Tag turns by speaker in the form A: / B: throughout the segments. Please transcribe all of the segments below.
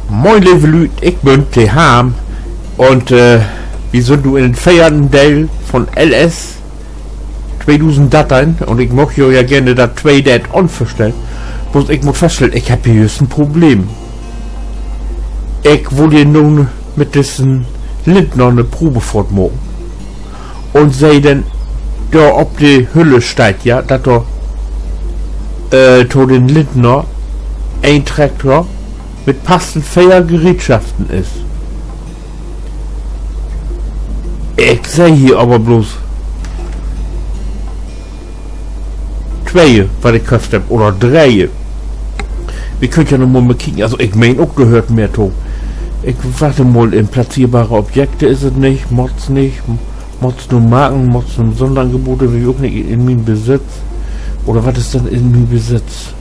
A: Moin lieve Lüd, ich bin T-Ham und wir sind du in den feiernden Teil von LS 2000 Dateien und ich möchte ja gerne das 2 Add-on verstellen. Bloß ich muss feststellen, ich habe hier ein Problem. Ich wollte nun mit diesen Lindner eine Probe fortmachen und sei denn da ob die Hülle steht, ja, dass da to den Lindner ein Traktor mit passend Feiergerätschaften ist. Ich sehe hier aber bloß 2, was ich gekauft habe, oder 3. Wir können ja noch mal kicken, also ich meine auch gehört mehr to. Ich warte mal, in platzierbare Objekte ist es nicht, Mods nicht, Mods nur Marken, Mods nur Sonderangebote, wie auch nicht in meinem Besitz. Oder was ist denn in meinem Besitz?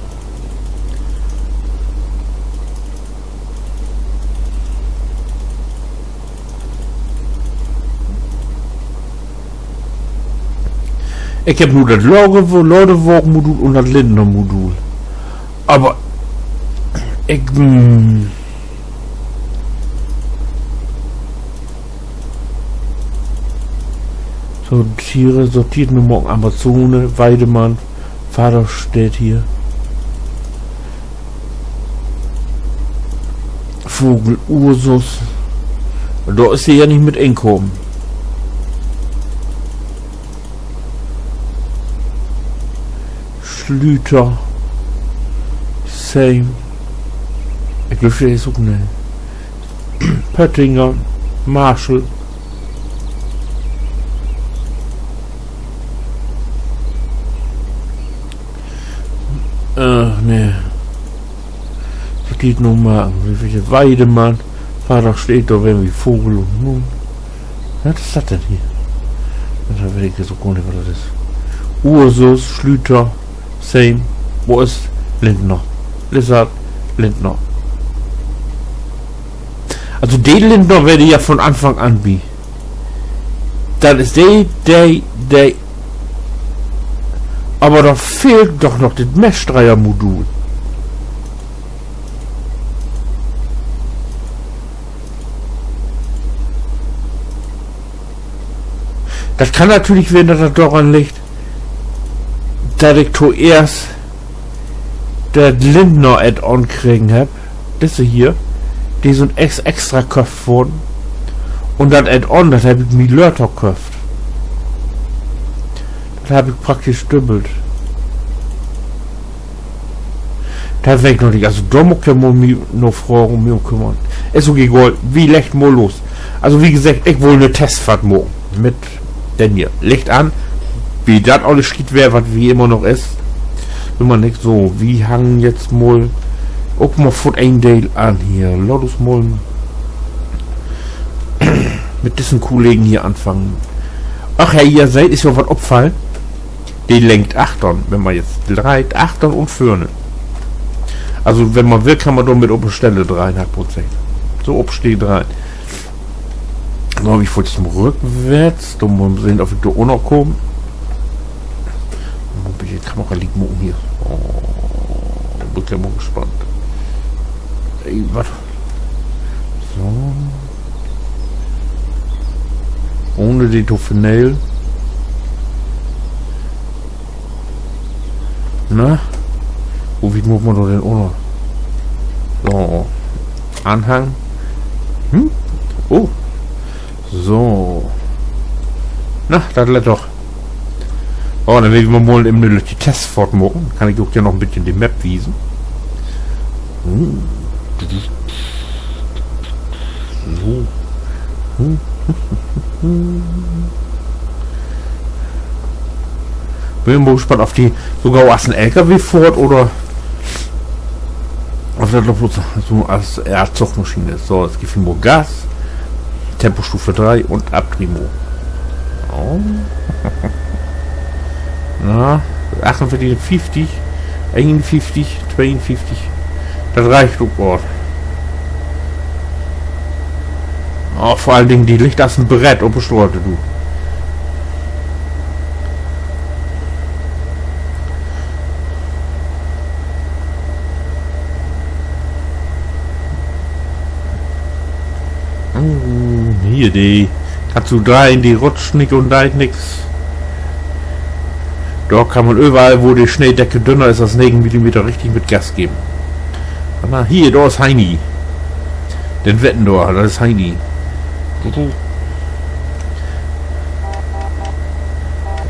A: Ich habe nur das Laudewagen-Modul und das Lindner-Modul. Aber ich so Tiere sortiert nur morgen Amazone, Weidemann, Vater steht hier. Vogel Ursus. Da ist sie ja nicht mit Einkommen. Schlüter. Same. Ich glaube, der ist auch nicht. Pöttinger. Marshall. Ne. Das geht nur mal. Wie viele Weidemann. Vater steht da, wenn wie Vogel und Nun. Was ist das denn hier? Das weiß ich so gar nicht, was das ist. Ursus, Schlüter. Same. Wo ist Lindner? Lizard, Lindner. Also den Lindner werde ich ja von Anfang an wie. Dann ist der. Aber da fehlt doch noch das Mesh-Dreier-Modul. Das kann natürlich werden, dass das daran liegt, dass ich zuerst das Lindner Add-on kriegen hab. Das hier. Die sind extra gekauft worden. Und das Add-on, das habe ich mir Lörter gekauft. Das habe ich praktisch doppelt. Da weg noch nicht. Also da muss ich mich noch fragen, mich kümmern. Ist okay, Gold. Wie legt mal los? Also wie gesagt, ich will eine Testfahrt machen. Mit denn hier. Licht an. Wie das alles steht wäre, was wie immer noch ist. Wenn man nicht so. Wie hangen jetzt mal. Auch mal von ein Teil an hier. Lotus mal mit diesen Kollegen hier anfangen. Ach ja, ihr seid, ist ja was abfallen. Die lenkt Achtern, wenn man jetzt dreht, Achtern und Föhne. Also wenn man will, kann man doch mit oben Stelle 3,5%. So obsteht rein. Dann habe ich vor zum Rückwärts. Da muss man sehen, ob ich da auch noch komme. Die Kamera liegt mal um hier. Oh, bin ich ja mal gespannt. Ey, was? So. Ohne die Tofenel. Na? Wo wie muss man doch denn ohne? So. Anhang. Oh. So. Na, das lädt doch. Oh, dann werden wir mal im die Tests fortmachen. Kann ich auch ja noch ein bisschen die Map wiesen. So. Bin mal gespannt auf die sogar aus dem LKW fort oder auf der so als Zuchtmaschine ist. So, es gibt nur Gas, Tempostufe 3 und Abtrimo. Oh. Na, 48, 50, 51, 52. Das reicht, oh Gott. Oh, vor allen Dingen die Licht aus dem Brett, ob besteuerte du. Hier die. Kannst du da in die rutscht nicht und da nix. Da kann man überall, wo die Schneedecke dünner ist, als 9 mm richtig mit Gas geben. Aber hier, da ist Heini. Den Wetten da, das ist Heini.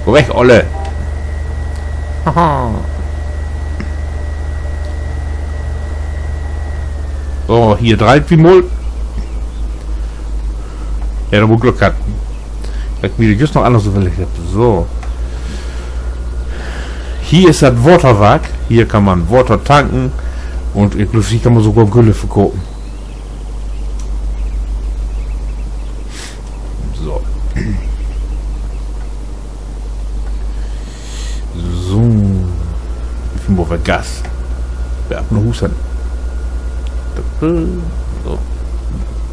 A: Go weg, Olle. Haha. So, hier dreht wie Mull. Ja, da wo Glück hat. Vielleicht wieder just noch anders so will ich. So. Hier ist das Waterwerk. Hier kann man Water tanken. Und ich glaube, hier kann man sogar Gülle verkaufen. So. So. Wie viel Mal Gas? Wer hat einen Husten? So.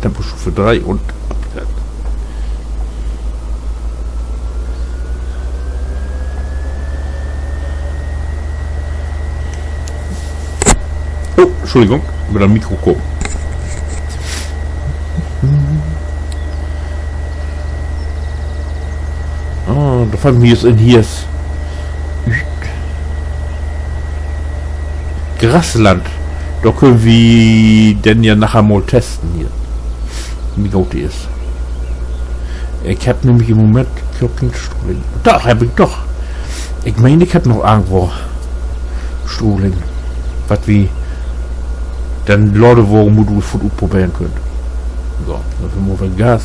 A: Tempostufe 3 und abwärts. Oh, Entschuldigung, über das Mikro kommen. Oh, da fand mir jetzt in hier ist Grasland. Da können wir denn ja nachher mal testen hier. Wie gut die ist. Ich hab nämlich im Moment keinen Strohling. Doch, hab ich doch. Ich meine, ich hab noch irgendwo Strohling. Was wie dann Leute, wo Modul von probieren könnt. So, dafür muss man Gas.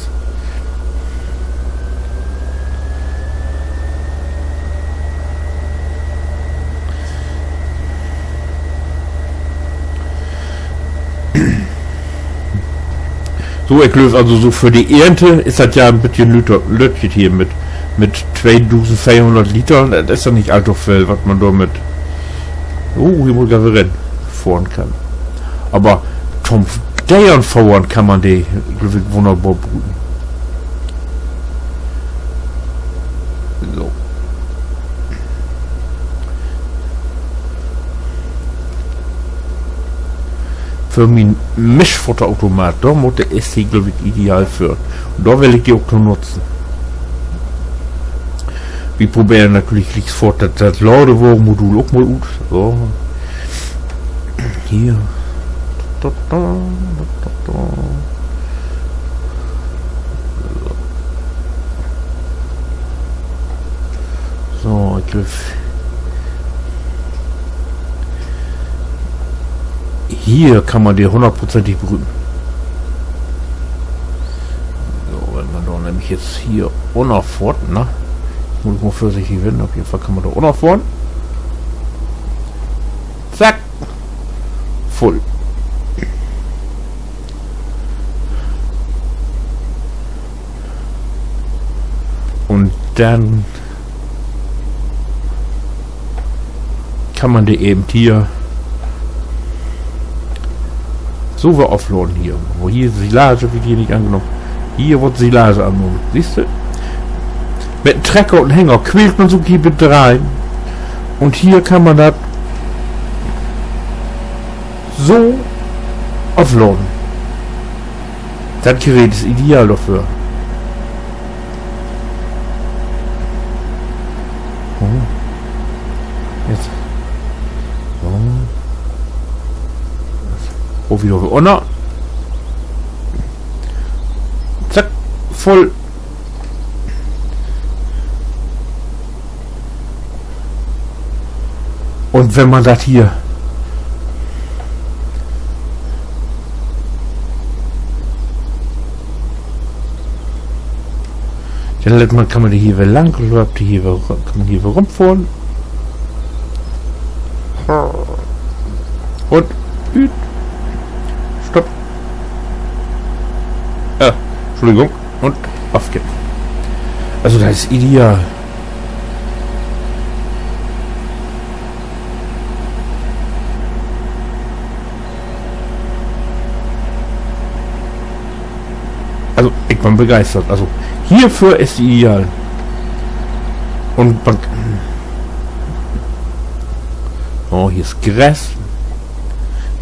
A: So, ich löse also so für die Ernte ist das ja ein bisschen Lötchen hier mit 2400 Litern. Das ist ja nicht allzu viel, was man da mit hier muss ich rennen fahren kann. Aber vom Dächern fahren kann man die wunderbar brüten. So. Für mein Mischfutterautomat, da muss der ST, glaube ich, ideal für. Und da will ich die auch nutzen. Wir probieren natürlich links fort, das Ladewurm-Modul auch mal gut. So. Hier. So, ich griff. Hier kann man die 100%ig brüten. So, wenn man da nämlich jetzt hier unauffahren, ne? Muss ich mal vorsichtig werden, auf jeden Fall kann man da unauffahren. Zack! Voll. Und dann kann man die eben hier so wir offloaden hier. Wo hier Silage wird hier nicht angenommen. Hier wird Silage angenommen. Siehst du? Mit einem Trecker und Hänger quält man so bitte rein. Und hier kann man das so offloaden. Das Gerät ist ideal dafür. Jetzt. Oh, wieder unter. Zack, voll. Und wenn man das hier dann kann man die hier lang, läuft die hier, kann man hier rumfahren. Und stopp. Entschuldigung. Und auf geht's. Also das ist ideal. Also ich bin begeistert. Also hierfür ist die ideal. Und man, oh, hier ist Gras.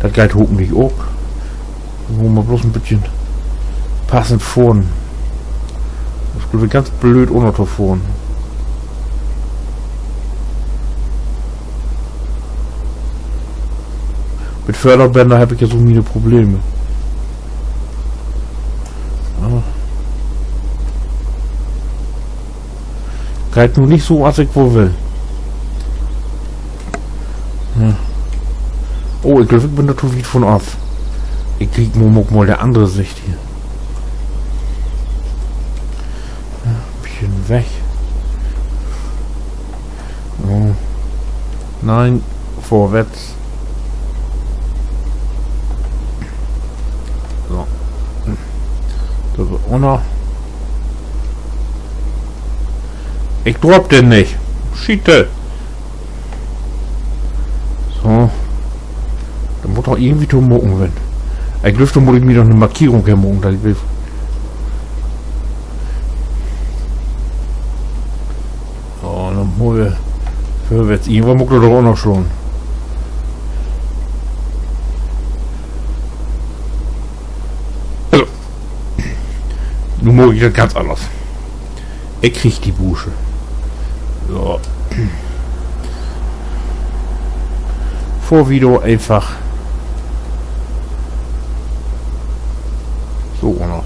A: Das geht hoffentlich auch. Wo man bloß ein passend vorn. Das wird ganz blöd ohne vorn. Mit Förderbänder habe ich ja so viele Probleme. Ah. Geht nur nicht so, was ich wohl will. Ja. Oh, ich glaube, ich bin da zu weit von ab. Ich krieg nur mal der andere Sicht hier. Ja, ein bisschen weg. Oh. Nein, vorwärts. So. Das wird auch noch. Ich drop den nicht. Schiete. So. Da muss doch irgendwie zu mucken werden. Ich dürfte muss ich mir doch eine Markierung hermucken, da ich will. So, dann muss ich vorwärts. Irgendwann muckt er doch auch noch schon. Also. Nun muss ich das ganz anders. Ich krieg die Busche. So. Vorvideo einfach so noch.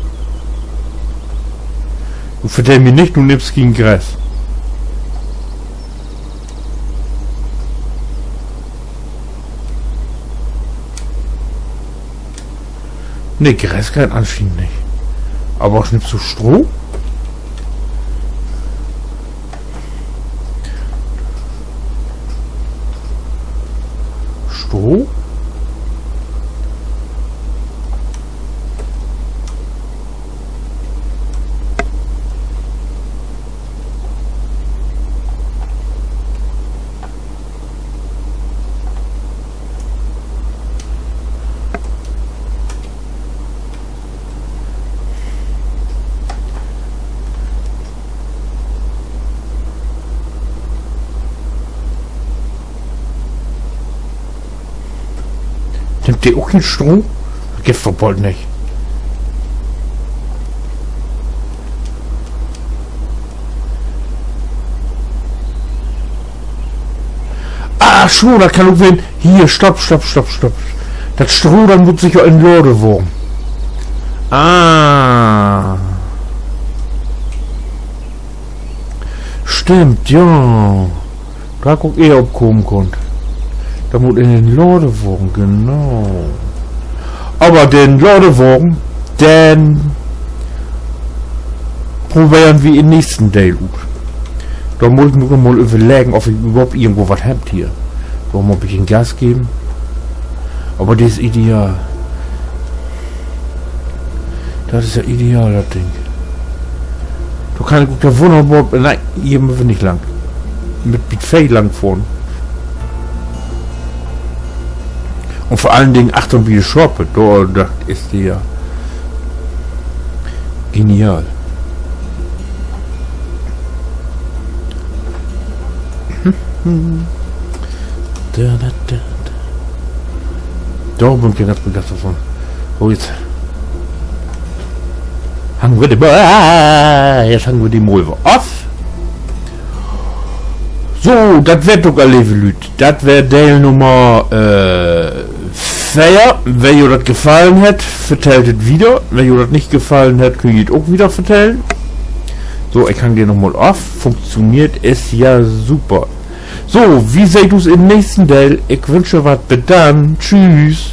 A: Du vertell mir nicht, du nimmst gegen Gras. Ne, Gras kann anscheinend nicht. Aber auch nimmst du Stroh? Stroh? Nimmt ihr auch keinen Strom? Geht verbollt nicht. Ah, schon, da kann ich wenn. Hier, stopp. Das Stroh, dann wird sich ja in Lorde wurm. Ah. Stimmt, ja. Da guck ich, ob kommen konnte. Da muss in den Lordewagen, genau. Aber den Lordewagen, den probieren wir im nächsten Teil. Da muss ich mir mal überlegen, ob ich überhaupt irgendwo was habt hier. Da muss ein bisschen Gas geben. Aber das ist ideal. Das ist ja ideal, das Ding. Da kann ich ja wunderbar. Nein, hier müssen wir nicht lang. Mit Fey lang fahren. Und vor allen Dingen, Achtung, wie die Schorpe, das ist die ja genial. Da bin ich ganz begeistert von. So, jetzt hangen wir die Mulve auf. So, das wird doch alle Leute. Das wäre Teil Nummer 4. Wenn euch das gefallen hat, vertellt es wieder. Wenn euch das nicht gefallen hat, könnt ihr es auch wieder vertellen. So, ich kann dir nochmal auf. Funktioniert ist ja super. So, wie seht ihr es im nächsten Teil? Ich wünsche was. Bis dann. Tschüss.